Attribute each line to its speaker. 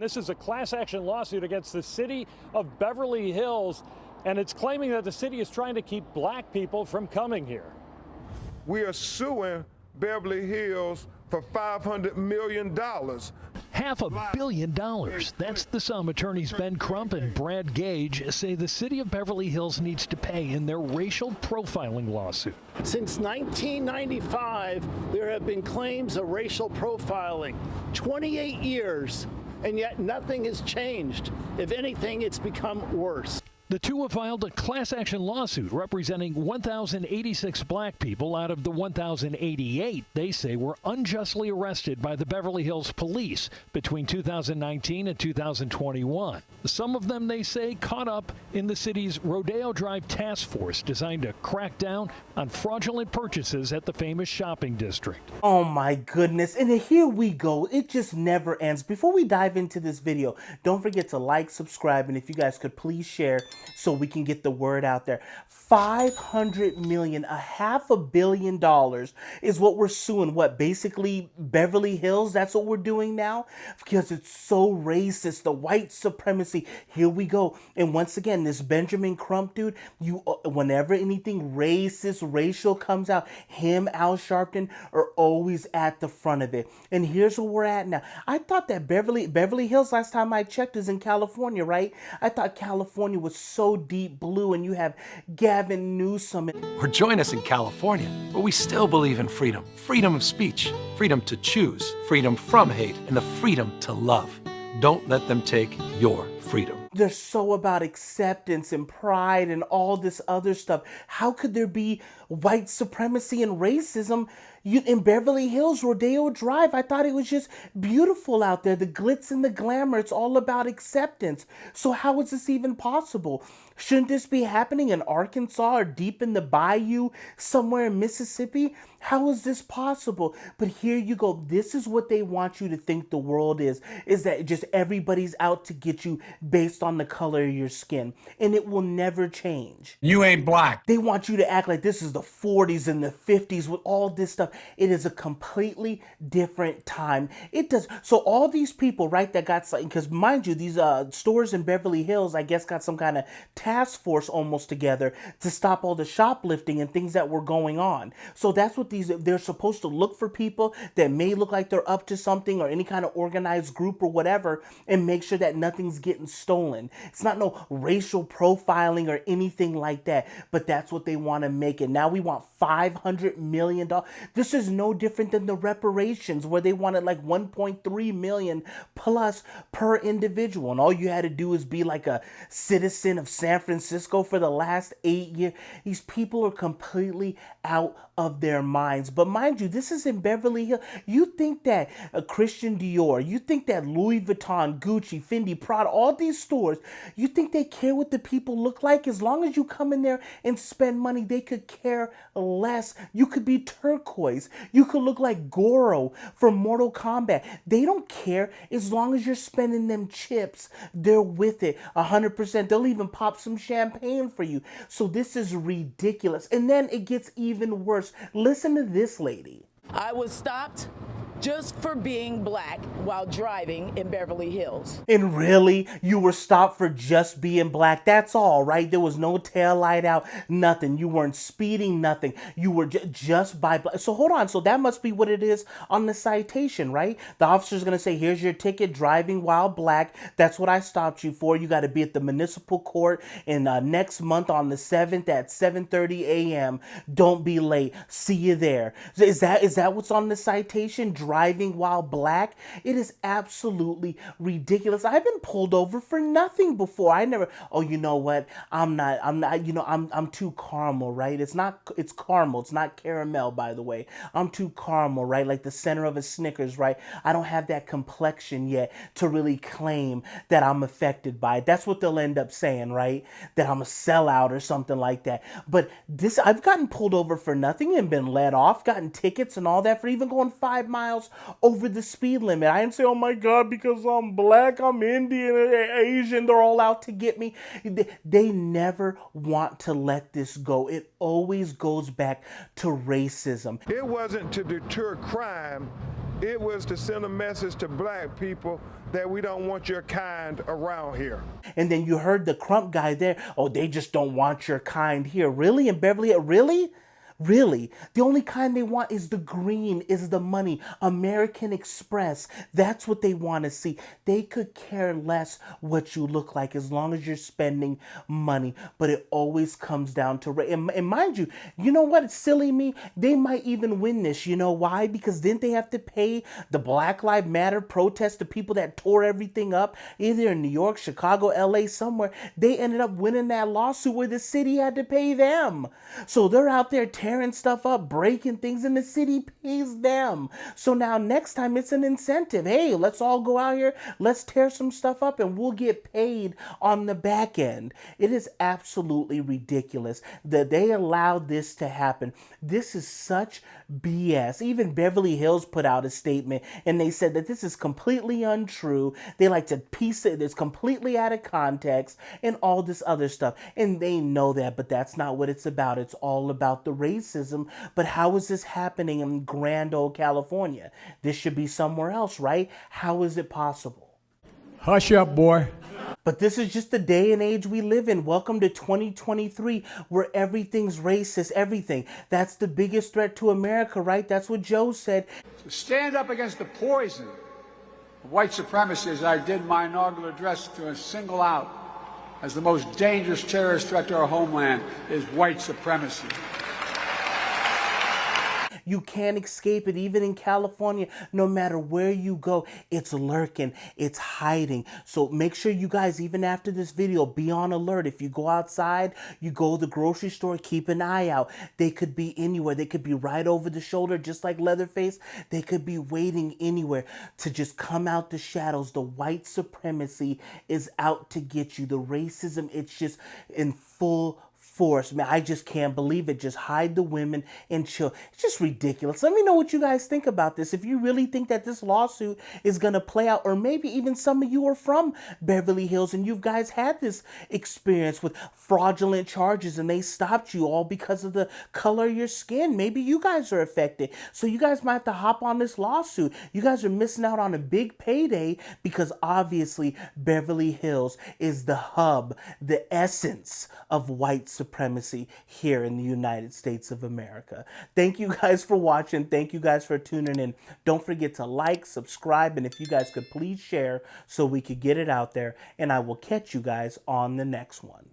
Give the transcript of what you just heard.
Speaker 1: This is a class action lawsuit against the city of Beverly Hills, and it's claiming that the city is trying to keep black people from coming here.
Speaker 2: We are suing Beverly Hills for $500 million.
Speaker 3: $500 million. That's the sum attorneys Ben Crump and Brad Gage say the city of Beverly Hills needs to pay in their racial profiling lawsuit.
Speaker 4: Since 1995, there have been claims of racial profiling. 28 years, and yet nothing has changed. If anything, it's become worse.
Speaker 3: The two have filed a class action lawsuit representing 1,086 black people out of the 1,088 they say were unjustly arrested by the Beverly Hills police between 2019 and 2021. Some of them, they say, caught up in the city's Rodeo Drive task force designed to crack down on fraudulent purchases at the famous shopping district.
Speaker 5: Oh my goodness, and here we go. It just never ends. Before we dive into this video, don't forget to like, subscribe, and if you guys could please share so we can get the word out there. $500 million, $500 million is what we're suing. What, basically Beverly Hills? That's what we're doing now? Because it's so racist, the white supremacy. Here we go. And once again, this Benjamin Crump dude, whenever anything racist, racial comes out, him, Al Sharpton, are always at the front of it. And here's where we're at now. I thought that Beverly Hills, last time I checked, is in California, right? I thought California was so deep blue, and you have Gavin Newsom.
Speaker 6: Or join us in California, where we still believe in freedom. Freedom of speech, freedom to choose, freedom from hate, and the freedom to love. Don't let them take your freedom.
Speaker 5: They're so about acceptance and pride and all this other stuff. How could there be white supremacy and racism in Beverly Hills, Rodeo Drive? I thought it was just beautiful out there. The glitz and the glamour. It's all about acceptance. So how is this even possible? Shouldn't this be happening in Arkansas or deep in the bayou somewhere in Mississippi? How is this possible? But here you go. This is what they want you to think the world is that just everybody's out to get you based on the color of your skin. And it will never change.
Speaker 7: You ain't black.
Speaker 5: They want you to act like this is the 40s and the 50s with all this stuff. It is a completely different time. It does. So all these people, right, that got, because mind you, these stores in Beverly Hills, I guess, got some kind of task force almost together to stop all the shoplifting and things that were going on. So that's what they're supposed to look for people that may look like they're up to something or any kind of organized group or whatever, and make sure that nothing's getting stolen. It's not no racial profiling or anything like that, but that's what they want to make it. Now we want $500 million. This is no different than the reparations, where they wanted like 1.3 million plus per individual, and all you had to do is be like a citizen of San Francisco for the last 8 years. These people are completely out of their minds. But mind you, this is in Beverly Hills. You think that Christian Dior, you think that Louis Vuitton, Gucci, Fendi, Prada, all these stores, you think they care what the people look like? As long as you come in there and spend money, they could care less. You could be turquoise. You could look like Goro from Mortal Kombat. They don't care. As long as you're spending them chips, they're with it 100%. They'll even pop some champagne for you. So this is ridiculous. And then it gets even worse. Listen to this lady.
Speaker 8: I was stopped just for being black while driving in Beverly Hills.
Speaker 5: And really? You were stopped for just being black? That's all, right? There was no tail light out, nothing. You weren't speeding, nothing. You were just by black. So hold on. So that must be what it is on the citation, right? The officer's going to say, here's your ticket, driving while black. That's what I stopped you for. You got to be at the municipal court in next month on the 7th at 7:30 a.m. Don't be late. See you there. Is that what's on the citation? Driving while black? It is absolutely ridiculous. I've been pulled over for nothing before. I never, oh, you know what? I'm too caramel, right? It's caramel. It's not caramel, by the way. I'm too caramel, right? Like the center of a Snickers, right? I don't have that complexion yet to really claim that I'm affected by it. That's what they'll end up saying, right? That I'm a sellout or something like that. But I've gotten pulled over for nothing and been let off, gotten tickets and all that for even going 5 miles over the speed limit. I didn't say, oh my God, because I'm black, I'm Indian, Asian, they're all out to get me. They never want to let this go. It always goes back to racism.
Speaker 2: It wasn't to deter crime. It was to send a message to black people that we don't want your kind around here.
Speaker 5: And then you heard the Crump guy there. Oh, they just don't want your kind here. Really? In Beverly Hills? Really? Really? The only kind they want is the green, is the money. American Express. That's what they want to see. They could care less what you look like as long as you're spending money. But it always comes down to race. And mind you, you know what? It's silly me. They might even win this. You know why? Because didn't they have to pay the Black Lives Matter protest, the people that tore everything up, either in New York, Chicago, LA, somewhere? They ended up winning that lawsuit where the city had to pay them. So they're out there tearing stuff up, breaking things, and the city pays them. So now next time it's an incentive. Hey, let's all go out here, let's tear some stuff up, and we'll get paid on the back end. It is absolutely ridiculous that they allowed this to happen. This is such BS. Even Beverly Hills put out a statement and they said that this is completely untrue. They like to piece it, it's completely out of context and all this other stuff. And they know that, but that's not what it's about. It's all about the racism. But how is this happening in grand old California? This should be somewhere else, right? How is it possible?
Speaker 7: Hush up, boy.
Speaker 5: But this is just the day and age we live in. Welcome to 2023, where everything's racist, everything. That's the biggest threat to America, right? That's what Joe said.
Speaker 7: To stand up against the poison of white supremacy, as I did my inaugural address, to single out as the most dangerous terrorist threat to our homeland is white supremacy.
Speaker 5: You can't escape it. Even in California, no matter where you go, it's lurking, it's hiding. So make sure you guys, even after this video, be on alert. If you go outside, you go to the grocery store, keep an eye out. They could be anywhere. They could be right over the shoulder, just like Leatherface. They could be waiting anywhere to just come out the shadows. The white supremacy is out to get you. The racism, it's just in full force. Man, I just can't believe it. Just hide the women and chill. It's just ridiculous. Let me know what you guys think about this. If you really think that this lawsuit is going to play out, or maybe even some of you are from Beverly Hills and you guys had this experience with fraudulent charges and they stopped you all because of the color of your skin. Maybe you guys are affected. So you guys might have to hop on this lawsuit. You guys are missing out on a big payday because obviously Beverly Hills is the hub, the essence of white supremacy here in the United States of America. Thank you guys for watching. Thank you guys for tuning in. Don't forget to like, subscribe, and if you guys could please share so we could get it out there. And I will catch you guys on the next one.